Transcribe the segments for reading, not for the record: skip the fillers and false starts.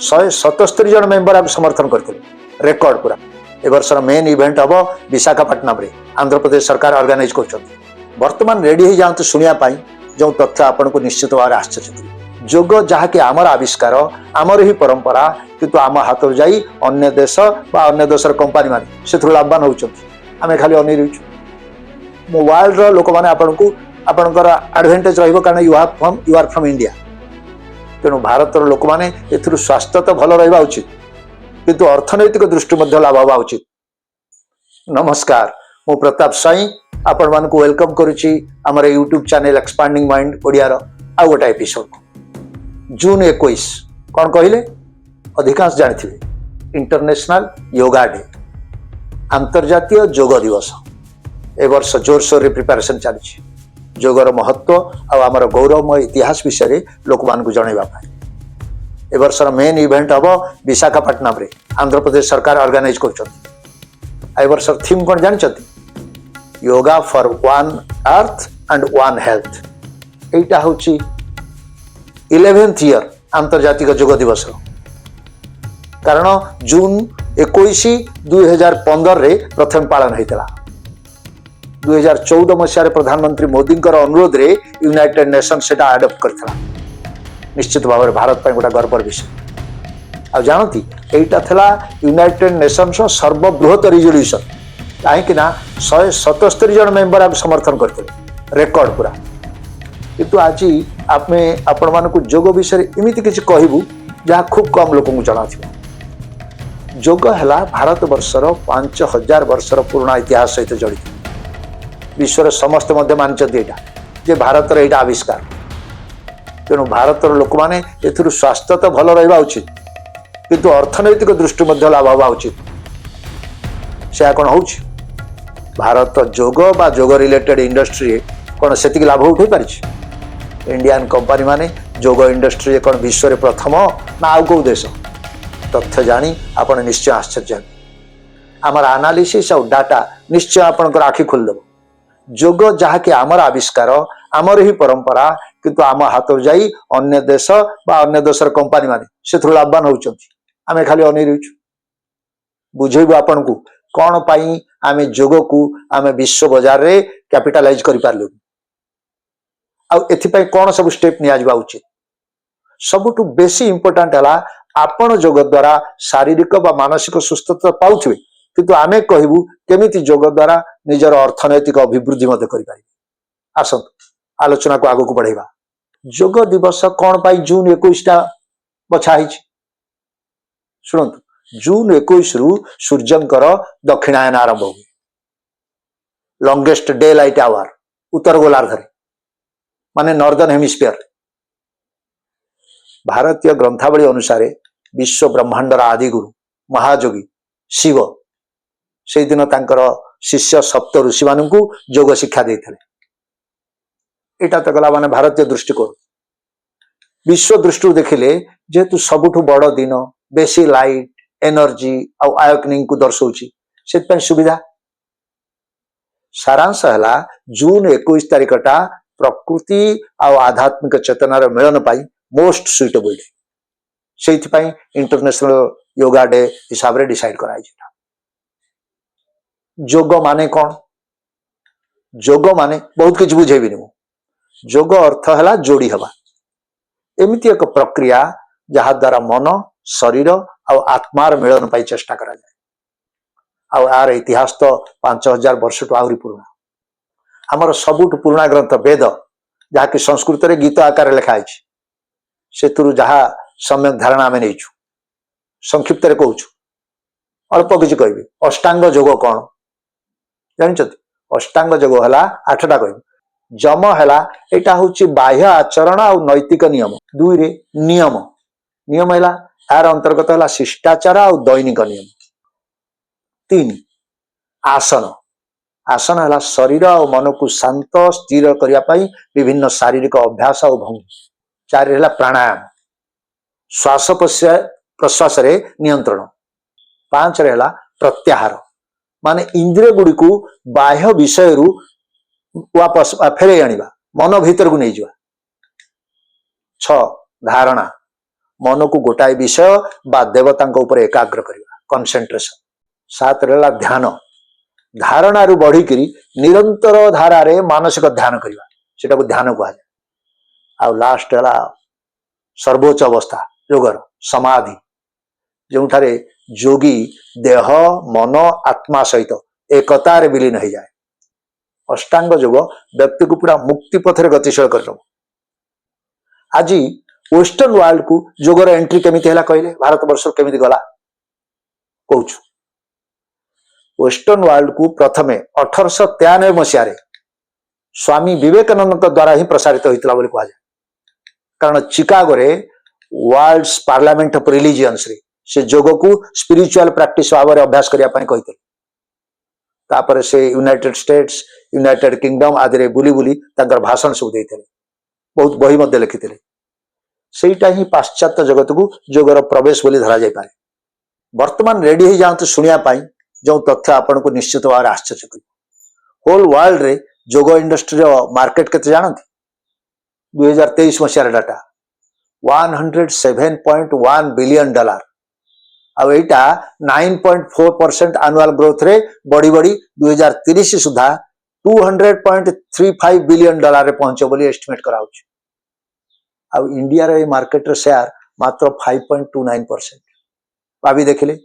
177 जन मेंबर आप समर्थन करते रेकर्ड पूरा ए वर्षर मेन इवेंट हम विशाखापट्टनम रे आंध्र प्रदेश सरकार ऑर्गेनाइज कर बर्तमान रेडी हो जातु शुणापी जो तथ्य आपन को निश्चित भाव आश्चर्य जोग जहाँकि आमर आविष्कार आमर ही परंपरा किंतु आम हाथ जाई अन्य देश बा अन्य देशर कंपानी मान से लाभवान होती आम खाली अन रही वर्ल्ड लोक मैंने आपणकर एडभांटेज कारण यू आर फ्रॉम इंडिया तेणु भारत लोक मैंने स्वास्थ्य तो भल रहा उचित किंतु अर्थनैतिक दृष्टि लाभ हवा उचित। नमस्कार मु प्रताप साई आपण मान को वेलकम करुच्ची आमर YouTube channel expanding mind Odia आउ गोटे एपिसोड जून 21 कौन कहले अधिकांश जानी इंटरनेशनल योगा डे अंतर्जातीय योग दिवस ए वर्ष जोरसोर प्रिपरेशन चली योगर महत्व आमर गौरवमय इतिहास विषय लोक मान जनइबा ए वर्षर मेन इवेंट हम विशाखापट्टनम रे आंध्र प्रदेश सरकार ऑर्गेनाइज कर वर्षर थीम कौन जानते yoga for one earth and one health एटा हूँ 11th ईयर अंतर्जातिक योग दिवस कारण जून 21 2015 रे प्रथम पालन होता 2014 मसीह प्रधानमंत्री मोदी अनुरोध रे यूनाइटेड नेशन से आडप्ट करता निश्चित भाव में भारत गोटे गर्वर विषय आ जानती एटा थला यूनाइटेड नेशन सर्वबृहत रिजोल्यूशन कहीं 177 जन मेंबर आप समर्थन करते रेकर्ड पूरा किंतु आज आपण मानक योग विषय एमती किसी कहबू जहाँ खूब कम लोक जना योग है भारत वर्षर 5000 वर्षर पुराना इतिहास सहित जड़ित विश्वर समस्त मानते यहाँ जे भारतर यहाँ आविष्कार तेणु भारतर लोक मैंने स्वास्थ्य तो भल रहा उचित किंतु अर्थनैतिक दृष्टि लाभ हवा उचित से कौन हो भारत योग बा योग रिलेटेड इंडस्ट्री कौन से लाभ उठे पारि इंडियन कंपनी माने योग इंडस्ट्री कौन विश्व प्रथम ना आउ कौ देश तथ्य जानी आपण निश्चय आश्चर्य आमर एनालिसिस और डाटा निश्चय आपंकर आखि खोलदेव योग जहाँकि आमर आविष्कार आमर ही परंपरा किंतु आम हाथ जाई अन्य देश बा अन्य देशर कंपनी माने से लाभवान होती आम खाली अन रही बुझेबू आपण को कौन पाई आम योग को आम विश्व बाजार रे कैपिटालाइज कर पारलु एथिपाई कौन सब स्टेप निया उचित सबुठु बेसी इंपोर्टेंट है आपण योग द्वारा शारीरिक बा मानसिक सुस्थता पाउथिबे किंतु आमे कहबू केमिति योग द्वारा निजर अर्थनैतिक अभिवृद्धि मते करि पारि आसंतु आलोचना को आगु को बढ़ेबा योग दिवस कौन पाई जून 21 टा बछा हिछि सुनंतु जून 21 रु सूर्यंकर दक्षिणायन आरंभ हुए लॉन्गेस्ट डे लाइट आवर उत्तर गोलार्ध माने नॉर्दर्न हेमिस्फीयर भारतीय ग्रंथावली अनुसार विश्व ब्रह्मांडर आदिगुरु महायोगी शिव से दिन तांकर शिष्य सप्त ऋषि मान योग शिक्षा देते एटा तो गला माने भारतीय दृष्टिकोण विश्व दृष्टि देखिले जेहेतु सबुठु बड़ दिन बेसी लाइट एनर्जी आउ आयोकनिंग को दर्शाऊची से सुविधा सारांश है जून 21 तारिख टा प्रकृति आउ आध्यात्मिक चेतनार मिलन पाई मोस्ट सुइटेबल डे से इंटरनेशनल योगा डे हिसाब से डिसाइड कराई योग माने कौन योग माने बहुत किसी बुझेबी योग अर्थ है जोड़ी हवा एमती एक प्रक्रिया जहाँ द्वारा मन शरीर आ आत्मार मिलन पाई चेष्टा करा जाए आर इतिहास तो 5000 वर्ष टू आहरी पुराना आमर सबुठ पुराना ग्रंथ वेद जहाँकि संस्कृत रे गीत आकार लिखाई से जहाँ सम्यक धारणा आम नहीं संक्षिप्त कहूँ अल्प किसी कह अष्टांग योग कौन जानते अष्टांग योग है 8टा कह जम है यहाँ हूँ बाह्य आचरण आ नैतिक नियम 2 रे नियम नियम है यार अंतर्गत है शिष्टाचार आ दैनिक नियम 3 आसन आसन है शरीर और मन को शांत स्थिर करने विभिन्न शारीरिक अभ्यास और भंगी 4 है प्राणायाम श्वास प्रश्वास नियंत्रण 5 है प्रत्याहार माने इंद्रिय गुड़ी को बाह्य विषय वापस फेरे आनिबा मन भीतर को नहीं जा 6 धारणा मन को गोटाए विषय बा देवता एकाग्र करवा कनसेंट्रेशन। 7 रहा ध्यान, धारणा रु बढ़ी निरंतर धारा मानसिक ध्यान करवा सेटा को ध्यान कह जाए। आ लास्ट है सर्वोच्च अवस्था योगर समाधि, जो जोगी देह मन आत्मा सहित एकतार विलीन हो जाए। अष्टांग योग व्यक्ति को पूरा मुक्ति पथरे गतिशील कर। आज वेस्टर्न वर्ल्ड को योगर एंट्री केमिति हैला कहले, भारत वर्ष केमिति गला कहूँ। वेस्टर्न वर्ल्ड को प्रथमे 1893 मसीह स्वामी विवेकानंद द्वारा ही प्रसारित होता बोली कह जाए। कारण चिकागो रे वर्ल्ड पार्लियामेंट ऑफ रिलीजियंस रे से योग को स्पिरिचुअल प्रैक्टिस भाव में अभ्यास करने कहते। तापर से यूनाइटेड स्टेट्स यूनाइटेड किंगडम आदि बुली बुली तांकर भाषण सब देते, बहुत बही मध्य लिखिते। सेटा ही पाश्चात्य जगत को योगर प्रवेश बोली धरा जाय पारे। वर्तमान रेडी हो जातु शुणा जो तथ्य आपन को निश्चित भाव आश्चर्य कर। होल वर्ल्ड रे योग इंडस्ट्री मार्केट केते जानते? 2023 मसीह डाटा $107.1 बिलियन। आ एटा 9.4% एनुअल ग्रोथ रे बढ़ी बढ़ी 2030 सुधा $200.35 बिलियन रे पहुंचे बोली एस्टिमेट कराउछ। आ इंडिया रे मार्केट रे शेयर मात्र 5.29%। भाभी देखिले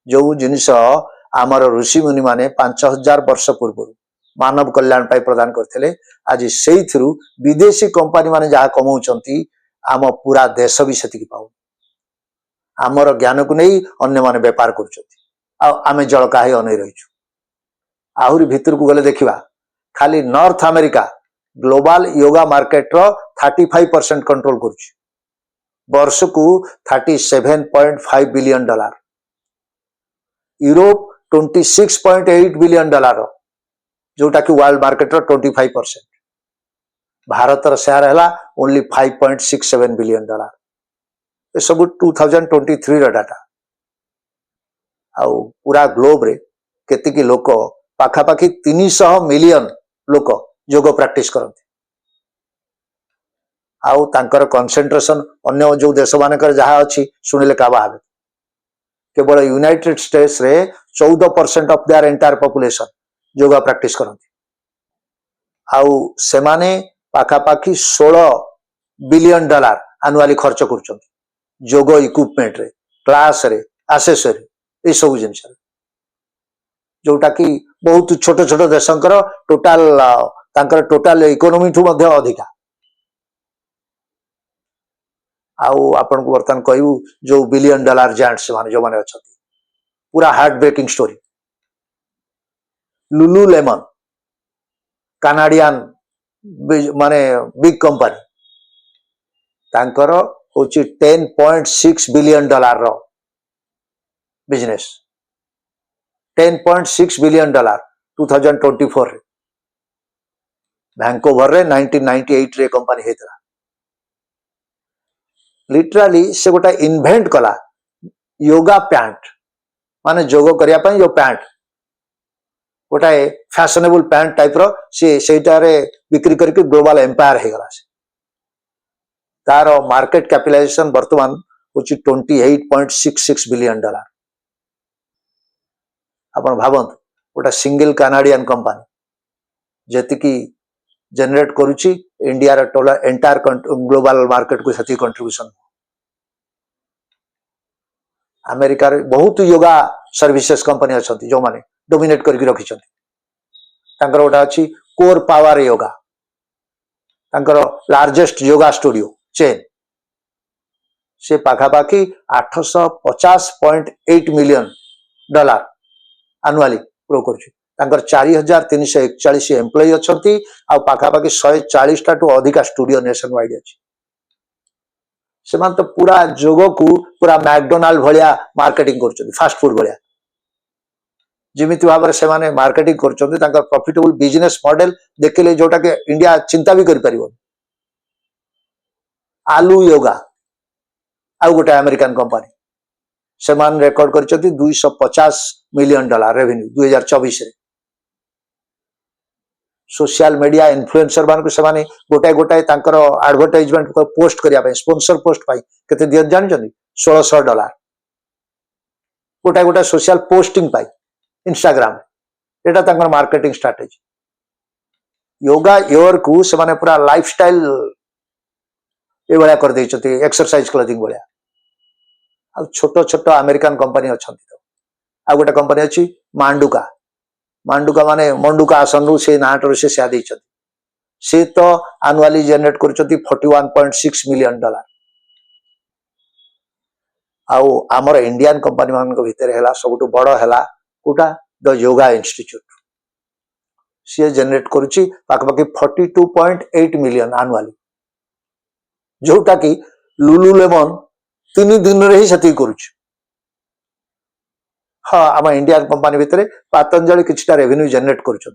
जो जिनिस आमर ऋषि मुनि माने 5000 वर्ष पूर्व मानव कल्याण पाई प्रदान करथिले, आज सेई थ्रू विदेशी कंपनी माने जहा कमाउचंती आम पूरा देश भी सेतिकी पाउ। आमर ज्ञान को नहीं अन्य माने व्यापार कर आमे जलका ही अनै रहिछु। आहुरी भितर को गले देखिबा खाली North America global yoga market रो 35% कंट्रोल करुछि, वर्ष को $37.5 बिलियन। यूरोप $26.8 बिलियन, जोटा कि वर्ल्ड मार्केट रो 25%। भारत रो शेयर हैला ओनली $5.67 बिलियन। ये सब 2023 रो डाटा। आउ पूरा ग्लोब रे केतिकी लोक पाखापाखि 300 मिलियन लोक योग प्रैक्टिस करते। आउ तांकर कंसंट्रेशन अन्य जो देश मानकर जहाँ अच्छी शुणिले का भाव। केवल यूनाइटेड स्टेट्स रे 14% of their entire population yoga practice करते। आउ सेमाने पाखापाखि $16 बिलियन एनुअली खर्च करछंती योग इक्विपमेंट रे, क्लास रे, एसेसरी ए सब जिनस, जोटा कि बहुत छोट छोट देशंकर टोटाल इकोनॉमी ठू मध्य अधिका। आउ आपन को बर्तमान कहू जो $1 बिलियन जायंट्स माने जो माने अछंती, पूरा हार्ट ब्रेकिंग स्टोरी। लुलु लेमन कनाडियन माने बिग कंपनी, तांकर होची $10.6 बिलियन रो बिजनेस। $10.6 बिलियन 2024 रे। वैंकूवर रे 1998 रे कंपनी हेतला। लिटराली से गोटा इन्वेंट कला योगा पैंट, माने योग करिया पई जो पैंट गोटा फैशनेबल पैंट टाइप रो से सेटारे बिक्री करके ग्लोबल एम्पायर हे गला। तार मार्केट कैपिटलाइजेशन वर्तमान होची $28.66 बिलियन। आपण भावंत गोटा सिंगल कनाडियन कंपनी जेति की जनरेट करूची इंडिया रे टोटल एंटायर ग्लोबल मार्केट को सती कंट्रीब्यूशन। अमेरिका रे बहुत योगा सर्विसेज कंपनी अछंती जो माने डोमिनेट करके रखी छंती। तांकर गोटा अछि कोर पावर योगा, तांकर लार्जेस्ट योगा स्टूडियो चेन से पाखापाखि $850.8 मिलियन एनुअली ग्रो करुछि। तांकर 4341 एम्प्लॉई अछंती आ पाखापाखि 140 टा टू अधिक स्टूडियो नेशन वाइड अछि। सेमान तो पूरा योग को पूरा मैकडोनाल्ड भलिया मार्केटिंग करछंती, फास्ट फूड भलिया जिमिति भाव से माने मार्केटिंग करछंती। तांकर प्रॉफिटेबल बिजनेस मॉडल देखिले जोटा के इंडिया चिंता भी करि परिबो। आलू योगा आउ गोटे अमेरिकन कंपनी सेमान रेकॉर्ड करछंती $250 मिलियन रेवेन्यू 2024 रे। सोशल मीडिया इन्फ्लुएंसर मान को सेमाने गोटाए गोटाए तांकर एडवर्टाइजमेंट पोस्ट करिया पई, स्पॉन्सर पोस्ट पाई केते दिय जानि छथि $1600 गोटा गोटा social posting pi Instagram Etah तंकर marketing strategy yoga your को से माने पूरा लाइफस्टाइल ए भलिया कर देइछथि एक्सरसाइज क्लोथिंग भलिया आ छोटो छोटो अमेरिकन कंपनी अछंती तो आ गोटे कंपनी अछि मांडुका मांडुका माने मंडुका आसन से नाटर से सिया देइछथि से तो एनुअली जनरेट करछथि $41.6 मिलियन आउ आमर इंडियन कंपनी मान भितर है सब बड़ है कोटा द योगा इंस्टीट्यूट सी जनरेट करुच्ची पाखपाखि $42.8 मिलियन आनुआली जोटा कि लुलुलेमन 3 दिन रे ही सती करुच्ची हाँ आम इंडियन कंपनी भितर पतंजलि किछटा रेवेन्यू जनरेट करुछन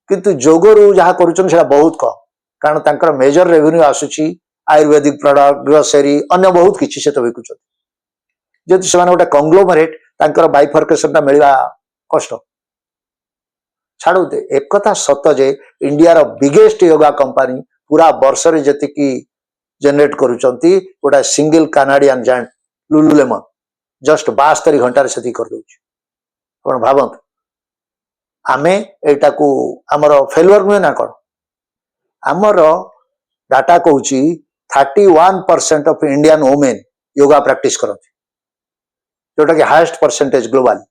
किंतु जोगरु जहाँ करुछन सेटा बहुत कम कारण तांकर मेजर रेवेन्यू आसुची आयुर्वेदिक प्रोडक्ट ग्रोसरी अन्य बहुत किछि से तो बिकुछन जदि से गोटे कंग्लोमरेट तांकर बाइफर्केशन मिलवा कष्ट छाड़ू एक कथा सत जे इंडिया रो बिगेस्ट योगा कंपनी पूरा वर्ष रे जति जनरेट करुचंती गोटा single Canadian giant Lululemon just 72 घंटा से कर दउछ कोन भाबंत आमे एटा को हमर फेलुअर नुहे ना कोन हमर डाटा कहूची 31% of Indian women yoga practice करती जोटा कि हाईएस्ट परसेंटेज ग्लोबल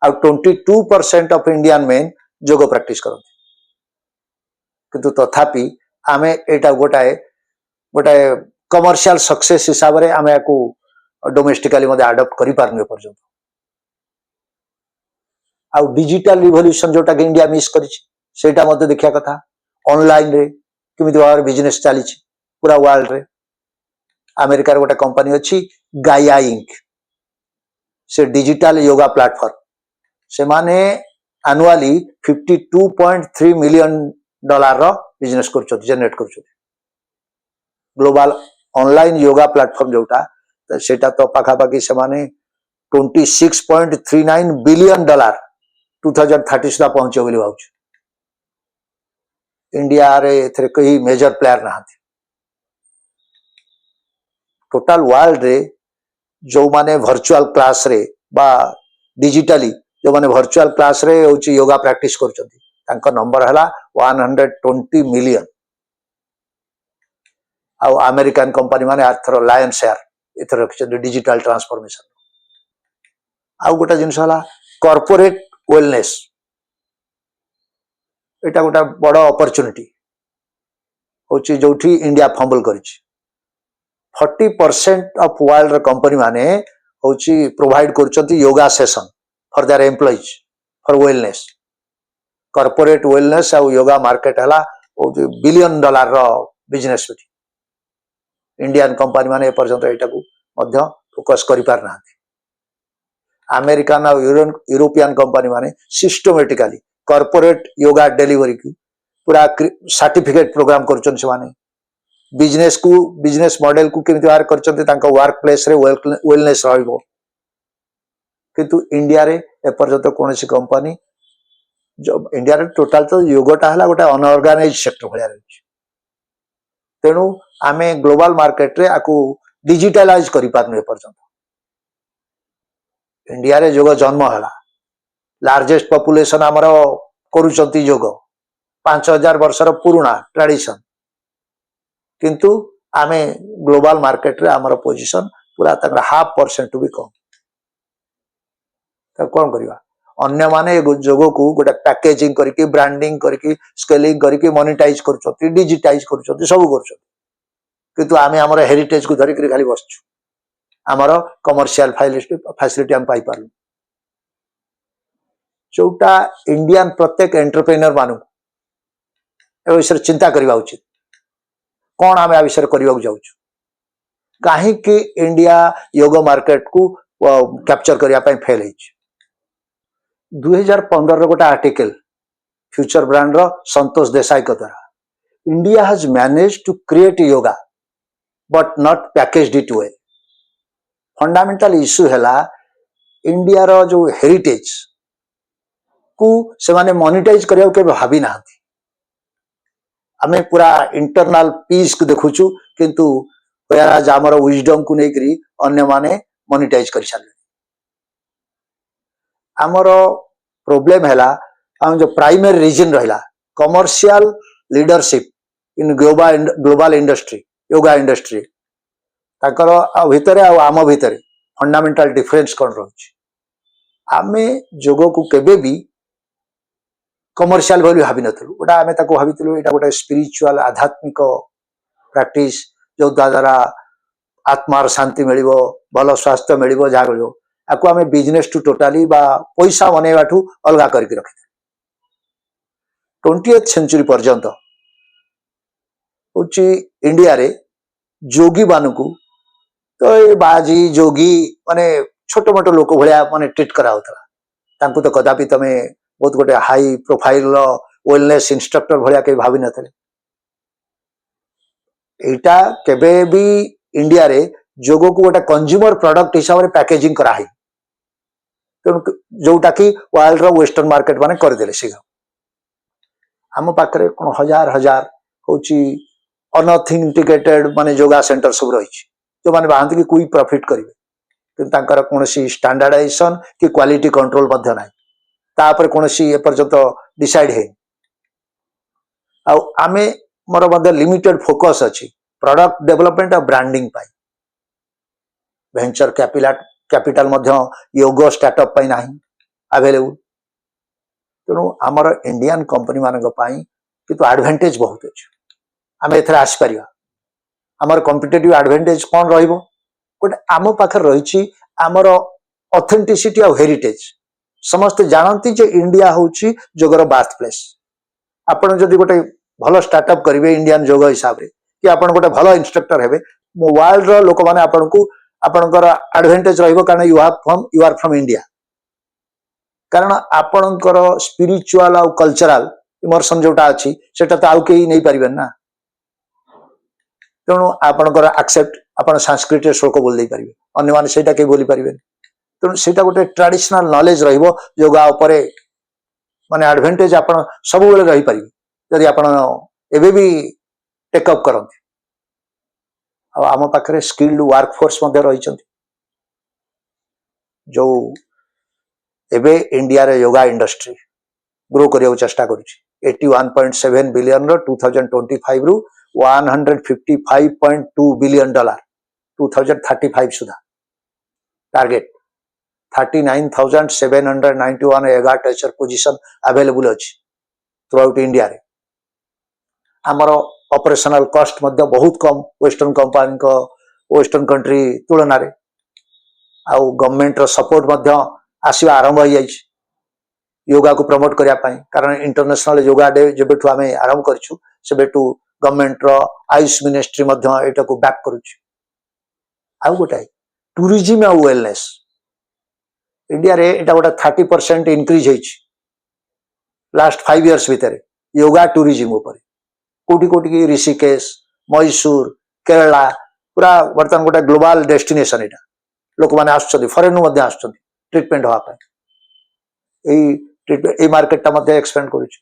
आ 22% ऑफ इंडियन मेन योग प्रैक्टिस करती किंतु तथापि आमे एटा गोटाए गोटाए कमर्शियल सक्सेस हिसाब रे आमे याकू डोमेस्टिकली मधे अडॉप्ट करि पारनु पर्यंत आ डिजिटल रिवोल्यूशन जोटा कि इंडिया मिस करिछि सेटा मधे देखिया कथा ऑनलाइन रे किमिति भाव बिजनेस चली पूरा वर्ल्ड रे अमेरिका रे गोटा कंपनी अछि गाया इंक से डिजिटल योगा प्लेटफॉर्म से माने एनुअली $52.3 मिलियन रो बिजनेस कर जनरेट कर ग्लोबल ऑनलाइन योगा प्लेटफॉर्म जोटा सेटा तो पाखापाखि से माने $26.39 बिलियन 2030 सुधा पहुंचे बोली भावुछ इंडिया रे एथरे कई मेजर प्लेयर ना टोटल वर्ल्ड रे जो माने वर्चुअल क्लास रे बा डिजिटली जो माने वर्चुअल क्लास रे होची योगा प्रैक्टिस करचंती तांका नंबर हला 120 मिलियन आ अमेरिकन कंपनी माने आथरो लायन शेयर एथर रखिछन डिजिटल ट्रांसफॉर्मेशन आ गोटा जिनस हला कॉर्पोरेट वेलनेस एटा गोटा बड़ अपॉर्चुनिटी होची जोठी इंडिया फंबल करिछि 40% ऑफ वर्ल्ड रे कंपनी माने होची प्रोवाइड करचंती yoga session for their employees for wellness corporate wellness आ योगा मार्केट हला $1 बिलियन रो बिजनेस होची इंडियन कंपनी माने पर्यंत एटा को मध्य फोकस करि पार ना अमेरिकन और यूरोपियन कंपनी माने सिस्टमैटिकली कॉर्पोरेट योगा डिलीवरी की पूरा सर्टिफिकेट प्रोग्राम करचन से माने बिजनेस मॉडल को केमिति वार करचंते तांका वर्क प्लेस रे वेलनेस रहइबो किंतु इंडिया रे ए पर्यंत कोनसी कंपनी जो इंडिया रे टोटल तो योगाटा हला गोटा अनऑर्गेनाइज सेक्टर भलिया रहछि तेनु आमे ग्लोबल मार्केट रे आकू डिजिटलाइज करि पारनु ए पर्यंत इंडिया रे योग जन्म हला लार्जेस्ट पॉपुलेशन हमरो करूचंती योग 5000 वर्षर पुराना ट्रेडिशन किंतु आमे ग्लोबल मार्केट रे हमरो पोजीशन पूरा तकर 0.5% भी कम त कोन करिवा अन्य माने योग को गोटा पैकेजिंग करके ब्रांडिंग करके स्केलिंग करके मोनेटाइज करूचंती डिजिटाइज करूचंती सब करूचंती किंतु आमे हमरो हेरिटेज को धरि करी खाली बसछु हमरो कमर्शियल फैसिलिटी हम पाई पारलु जोटा इंडियन प्रत्येक एंटरप्रेन्योर मानु ए विषय चिंता करबा उचित कौन आम विषय करने जाऊँ कहीं इंडिया योग मार्केट को कैप्चर करने फेल हो 2015 गोटे आर्टिकल फ्यूचर ब्रांड रो संतोष देसाई को द्वारा India has manage to create yoga but not packaged it well fundamental issue है इंडिया रो जो हेरिटेज को से माने मोनेटाइज करिया के भाबी ना आमे पूरा इंटरनल पीस को देखुछु किंतु whereas आमर विजडम को लेकर अन्य माने मोनिटाइज कर सारे आमर प्रोब्लेम है आम जो प्राइमरी रीजन रहा commercial leadership in global industry yoga industry ताकर भितर आम भितर फंडामेंटल डिफरेंस कौन रही आमे जोग को केबे भी कमर्शियल भाई भावी नु गोटा आम भावी यहाँ गोटे स्पिरिचुआल आध्यात्मिक प्रैक्टिस जो द्वारा आत्मार शांति मिल भल स्वास्थ्य मिल जहाँ मिल आपको आम बिजनेस टू टोटाली पैसा बनवा अलग करके रखी 20th सेंचुरी पर्यंत हूँ इंडिया रे जोगी मान को तो ये बाजी जोगी माने छोट मोट लोक भाया माने ट्रीट कराऊला तो कदापि तमें बहुत गोटे हाई प्रोफाइल वेलनेस इंस्ट्रक्टर भाया कहीं भावी नथिले एटा केबे भी इंडिया रे जोग को गोटे कंज्यूमर प्रोडक्ट हिसाब से पैकेजिंग कराई तेणु जोटा कि वर्ल्ड रो वेस्टर्न मार्केट माने करदेले शीघ्र आम पाखे कौन हजार हजार हूँ अनऑथेंटिकेटेड माने योगा सेंटर सब रही जो मैंने बाहर कि कोई प्रॉफिट करेंगे कि कौन स्टैंडर्डाइजेशन कि क्वालिटी कंट्रोल ना तापर कौन एपर्यंत डिसाइड है आमे मोर मध्य लिमिटेड फोकस अच्छी प्रोडक्ट डेवलपमेंट और ब्रांडिंग पाई वेंचर कैपिटल योग स्टार्टअप पाई ना अवेलेबल तेणु आमर इंडियन कंपनी मानक किंतु एडवांटेज बहुत अच्छे आम एथर आसपर आमर कॉम्पिटिटिव एडवांटेज कौन रहिबो गोटे आम पाखे रही आमर ऑथेंटिसिटी और हेरिटेज समस्त जानती जे इंडिया होची जोगर बार्थ प्लेस आपण जदि गोटे भल स्टार्टअप करेंगे इंडियन योग हिसाब से कि आपण गोटे भल इंस्ट्रक्टर हेबे वर्ल्ड रो लोक माने आपनको आपणकर एडवांटेज रहिबो कारण यू आर फ्रॉम इंडिया कारण आपणकर स्पिरिचुअल और कल्चरल इमर्सन जोटा अच्छी सेटा तो आउ कहीं नहीं पारिबेन ना तेणु आपणकर एक्सेप्ट आपण संस्कृत श्लोक बोल दे पारिबे अन्य माने सेटा के बोली पारिबे तेणु सेटा गोटे ट्रेडिशनल नॉलेज रहिबो योगा उपरे माने एडवांटेज आपण सब बेले रही पारिबे यदि आपण एबे भी टेकअप करते आम पाखे स्किल्ड वर्कफोर्स रही जो एबे इंडिया रे योगा इंडस्ट्री ग्रो करने चेष्टा करुच्ची 81.7 बिलियन 2025 रु 155.2 बिलियन डॉलर 2035 सुधा टारगेट 39,791 एगा टीचर पोजीशन अवेलेबल अच्छी थ्रू आउट इंडिया रे आमर ऑपरेशनल कॉस्ट बहुत कम वेस्टर्न कंपनी को वेस्टर्न कंट्री तुलन में आउ गवर्नमेंट रो सपोर्ट आसवा आरंभ हो जाए योगा को प्रमोट करने कारण इंटरनेशनल योगा डे जब आम आरंभ करूँ से गवर्नमेंट रो आयुष मिनिस्ट्री यहाँ को बैक करुच्ची आउ गोटाए टूरिज्म और वेलनेस इंडिया रे एटा गोटे 30% इनक्रीज होइछि लास्ट 5 इयर्स भितर योगा टूरिज्म ऊपर कोटी कोटी की ऋषिकेश मैसूर केरला पूरा बर्तमान गोटे ग्लोबल डेस्टिनेशन एटा लोक माने आसुछथि फॉरेन मध्ये आसुछथि ट्रीटमेंट होआ पाए ए मार्केट ता मध्ये एक्सपेंड करूछु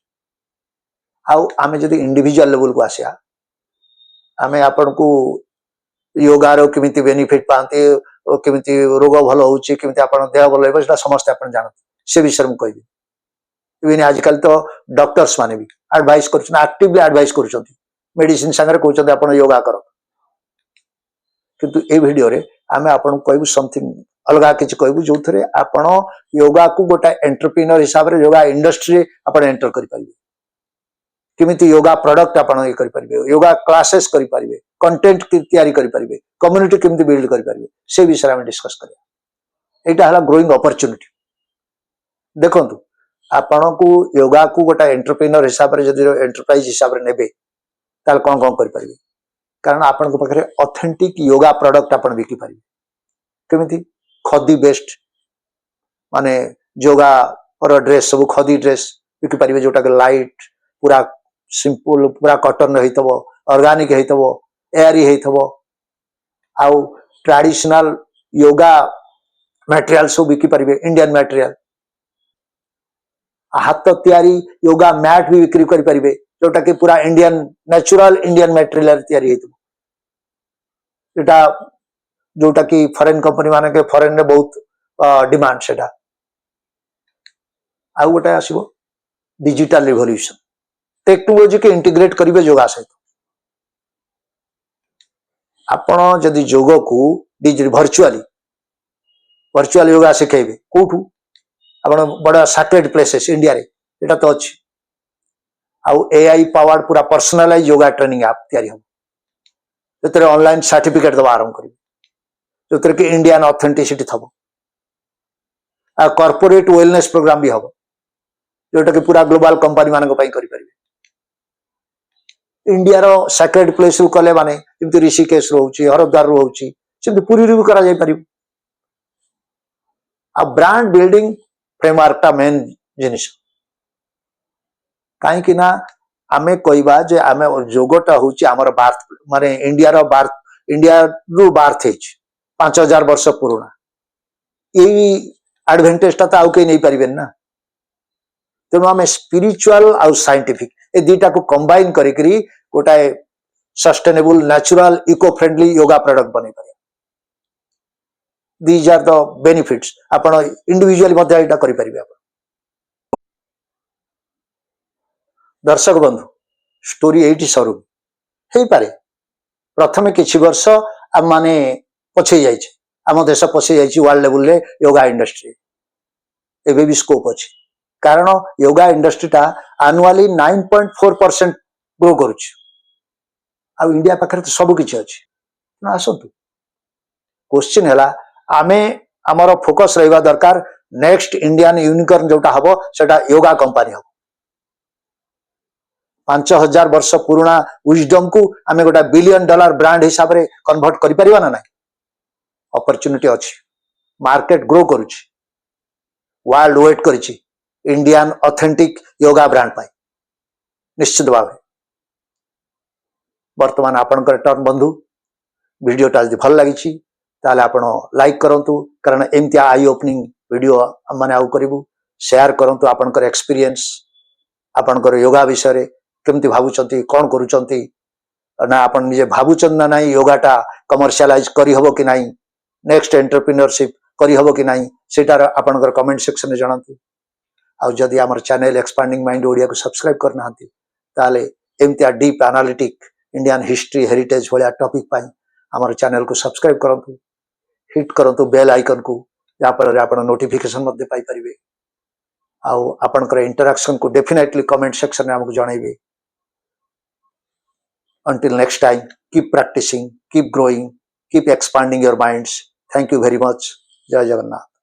आउ आमे जदि इंडिविजुअल लेवल को आसिया आमे आपन को योगा रो केमिति बेनिफिट पाते केमिति रोग भल होउछि केमिति आपन देह भल होइबो सेटा समस्त आपन जानत से विषय में कहबी इवन आजकल तो डॉक्टर्स माने भी एडवाइस करछन एक्टिवली एडवाइस करछन मेडिसिन संगे कहउछन आपन योगा करो किंतु ए वीडियो रे आमे आपन कहबू समथिंग अलगा किछ कहबू जो थरे आपन योगा को गोटा एंटरप्रेन्योर हिसाब रे योगा इंडस्ट्री आपन एंटर करि परिबे किमिति योगा प्रोडक्ट आपन ये करि परिबे योगा क्लासेस करि परिबे कंटेंट की तैयारी करि परिबे कम्युनिटी किमिति बिल्ड करि परिबे से विषय हम डिस्कस करिया एटा हला ग्रोइंग अपॉर्चुनिटी देखंतु आपन को योगा को गोटा एंटरप्रेन्योर हिसाब रे जदि एंटरप्राइज हिसाब रे नेबे ताल कोन कोन करि परिबे कारण आपन को पाखरे ऑथेंटिक योगा प्रोडक्ट आपन बिकि परिबे केमिति खदी बेस्ट माने योगा और ड्रेस सब खदी ड्रेस बिकि परिबे जोटा के लाइट पूरा सिंपल पूरा कॉटन रहितबो ऑर्गेनिक हेतबो एयरी हेतबो आउ ट्रेडिशनल योगा मटेरियल सब बिकि परिबे इंडियन मटेरियल हाथ तैयारी योगा मैट भी बिक्री करि परिबे जोटा कि पूरा इंडियन नेचुरल इंडियन मटेरियल तैयारी हेतबो एटा जोटा कि फॉरेन कंपनी मान के फॉरेन रे बहुत डिमांड सेटा आ गोटे आसीबो डिजिटल रिवोल्यूशन टेक्नोलोजी के इंटीग्रेट करिवे योगा सहित आपण जदि योग को वर्चुअली वर्चुअल योगा शिखेबे कोठू आपण बड़ा सैक्रेड प्लेसेस इंडिया रे एटा तो अछि आउ एआई पावर्ड पूरा पर्सनलाइज योगा ट्रेनिंग ऐप तैयारी हम जेतरे ऑनलाइन सर्टिफिकेट दबा आरंभ करिवे जोतरे कि इंडियन ऑथेंटिसिटी थबो आ कॉर्पोरेट वेलनेस प्रोग्राम भी हबो जोटा कि पूरा ग्लोबल कंपनी मान को पई करि परिवे इंडिया रो सैक्रेड प्लेस रु कले माने जेमति ऋषिकेश रहउची हरद्वार रहउची सेमति पुरी रू करा जाय परिबो आ ब्रांड बिल्डिंग फ्रेमवर्क ता मेन जिनिस काहे कि ना आमे कहबा जे आमे जोगटा होची हमर बार्थ माने इंडिया रो बार्थ इंडिया रु बार्थ हेच 5000 वर्ष पुराना यही एडवांटेज ता आउ के नहीं परिबेन ना तेणु आम स्पिरिचुअल आउ साइंटिफिक ए दुटा को कंबाइन करी गोटाए sustainable natural eco friendly yoga product बने पारे दीज आर द बेनिफिट्स आपण इंडिविजुअली मध्ये एटा करि परिबे आपण दर्शक बंधु स्टोरी एटी सरू हे पारे प्रथमे किछि वर्ष हम माने पछे जाइछे आम देश पछे जाइछि वर्ल्ड लेवल रे योगा इंडस्ट्री एबे भी स्कोप अछि कारण योगा इंडस्ट्री टा एनुअली 9.4% ग्रो करुछ आ इंडिया पाखरे तो सब किछि अछि ना आसंतु क्वेश्चन हैला आमे हमर फोकस रहबा दरकार नेक्स्ट इंडियन यूनिकॉर्न जोटा हबो सेटा योगा कंपनी हबो 5000 वर्ष पुराना विजडम को आमे गोटा $1 बिलियन ब्रांड हिसाब रे कन्वर्ट करि परिबा ना नाही अपॉर्चुनिटी अछि मार्केट ग्रो करुछ वर्ल्ड वेट करिछि इंडियन ऑथेंटिक योगा ब्रांड पाई निश्चित भाव वर्तमान आपण टर्न बंधु वीडियो टा जदि भल लागिछि ताले आपण लाइक करंतु कारण एमती आई ओपनिंग वीडियो माने आउ करिवु शेयर करंतु आपण एक्सपीरियंस आपण योगा विषय रे केमती भाबुचंती कोन करूचंती ना आपण निजे भाबुचन ना नाही योगा टा कमर्शियलाइज करी हबो कि नाही नेक्स्ट एंटरप्रेन्योरशिप करी हबो कि नाही सेटा आपण कमेंट सेक्शन रे जणांतु आ जदि आमर चैनल एक्सपांडिंग माइंड ओडिया को सब्सक्राइब करना हंती ताले एमती deep analytic Indian history heritage भलिया टॉपिक पाई आमर चैनल को सब्सक्राइब करंतु हिट करंतु बेल आइकन को या पर आपण नोटिफिकेशन मध्ये पाई परिबे आ आपनकर इंटरेक्शन को डेफिनेटली कमेंट सेक्शन में हमको जणाइबे until next time keep practicing keep growing keep expanding your minds thank you very much jai jagannath